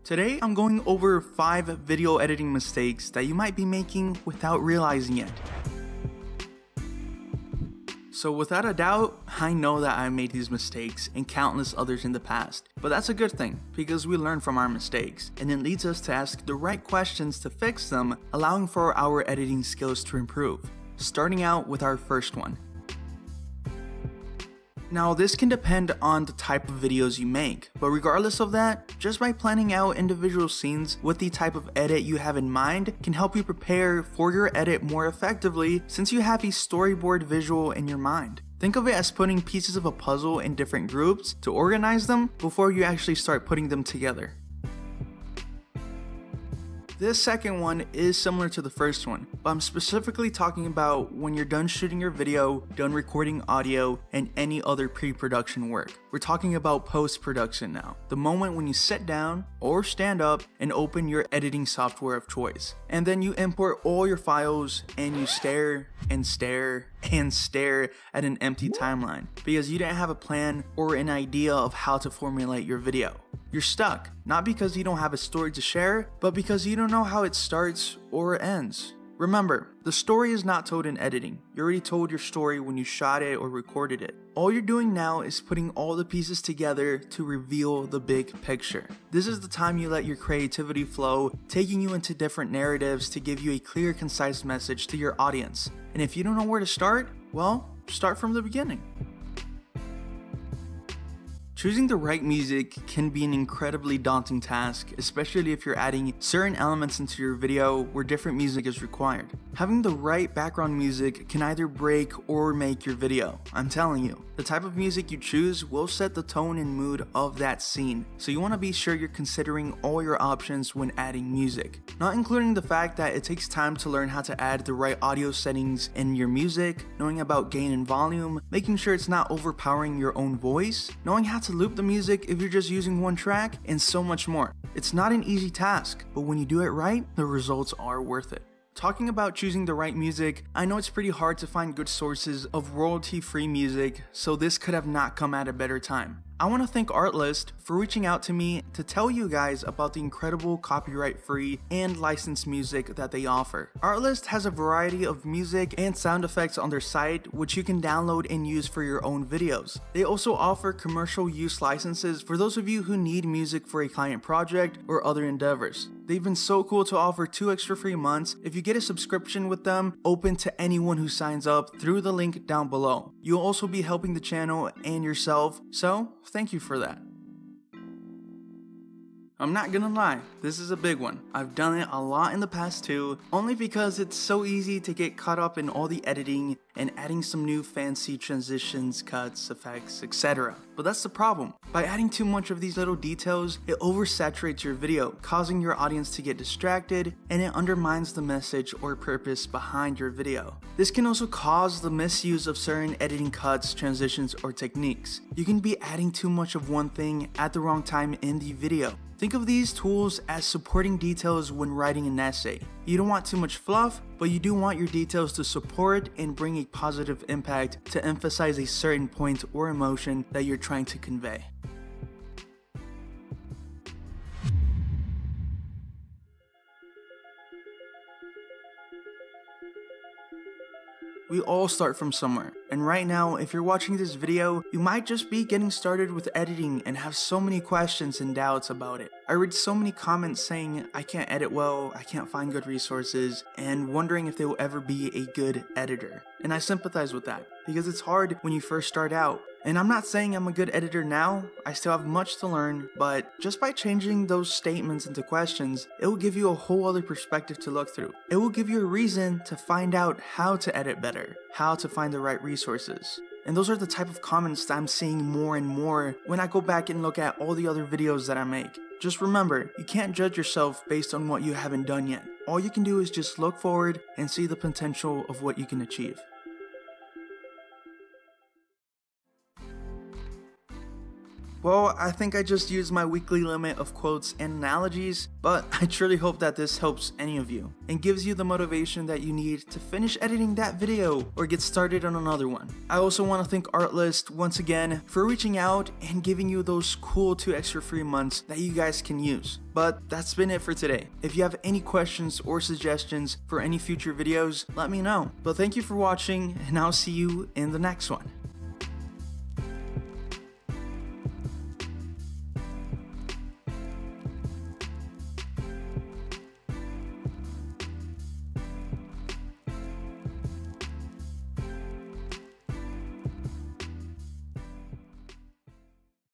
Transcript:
Today I'm going over 5 video editing mistakes that you might be making without realizing it. So without a doubt, I know that I made these mistakes and countless others in the past, but that's a good thing because we learn from our mistakes and it leads us to ask the right questions to fix them, allowing for our editing skills to improve. Starting out with our first one. Now this can depend on the type of videos you make, but regardless of that, just by planning out individual scenes with the type of edit you have in mind can help you prepare for your edit more effectively since you have a storyboard visual in your mind. Think of it as putting pieces of a puzzle in different groups to organize them before you actually start putting them together. This second one is similar to the first one, but I'm specifically talking about when you're done shooting your video, done recording audio, and any other pre-production work. We're talking about post-production now, the moment when you sit down or stand up and open your editing software of choice. And then you import all your files and you stare and stare and stare at an empty timeline because you didn't have a plan or an idea of how to formulate your video. You're stuck, not because you don't have a story to share, but because you don't know how it starts or ends. Remember, the story is not told in editing. You already told your story when you shot it or recorded it. All you're doing now is putting all the pieces together to reveal the big picture. This is the time you let your creativity flow, taking you into different narratives to give you a clear, concise message to your audience. And if you don't know where to start, well, start from the beginning. Choosing the right music can be an incredibly daunting task, especially if you're adding certain elements into your video where different music is required. Having the right background music can either break or make your video. I'm telling you, the type of music you choose will set the tone and mood of that scene, so you want to be sure you're considering all your options when adding music. Not including the fact that it takes time to learn how to add the right audio settings in your music, knowing about gain and volume, making sure it's not overpowering your own voice, knowing how to loop the music if you're just using one track, and so much more. It's not an easy task, but when you do it right, the results are worth it. Talking about choosing the right music, I know it's pretty hard to find good sources of royalty-free music, so this could have not come at a better time. I want to thank Artlist for reaching out to me to tell you guys about the incredible copyright-free and licensed music that they offer. Artlist has a variety of music and sound effects on their site which you can download and use for your own videos. They also offer commercial use licenses for those of you who need music for a client project or other endeavors. They've been so cool to offer 2 extra free months if you get a subscription with them, open to anyone who signs up through the link down below. You'll also be helping the channel and yourself, so thank you for that. I'm not gonna lie, this is a big one. I've done it a lot in the past too, only because it's so easy to get caught up in all the editing and adding some new fancy transitions, cuts, effects, etc. But that's the problem. By adding too much of these little details, it oversaturates your video, causing your audience to get distracted, and it undermines the message or purpose behind your video. This can also cause the misuse of certain editing cuts, transitions, or techniques. You can be adding too much of one thing at the wrong time in the video. Think of these tools as supporting details when writing an essay. You don't want too much fluff, but you do want your details to support and bring a positive impact to emphasize a certain point or emotion that you're trying to convey. We all start from somewhere, and right now, if you're watching this video, you might just be getting started with editing and have so many questions and doubts about it. I read so many comments saying, I can't edit well, I can't find good resources, and wondering if they will ever be a good editor. And I sympathize with that, because it's hard when you first start out. And I'm not saying I'm a good editor now, I still have much to learn, but just by changing those statements into questions, it will give you a whole other perspective to look through. It will give you a reason to find out how to edit better, how to find the right resources. And those are the type of comments that I'm seeing more and more when I go back and look at all the other videos that I make. Just remember, you can't judge yourself based on what you haven't done yet. All you can do is just look forward and see the potential of what you can achieve. Well, I think I just used my weekly limit of quotes and analogies, but I truly hope that this helps any of you and gives you the motivation that you need to finish editing that video or get started on another one. I also want to thank Artlist once again for reaching out and giving you those cool 2 extra free months that you guys can use. But that's been it for today. If you have any questions or suggestions for any future videos, let me know. But thank you for watching, and I'll see you in the next one.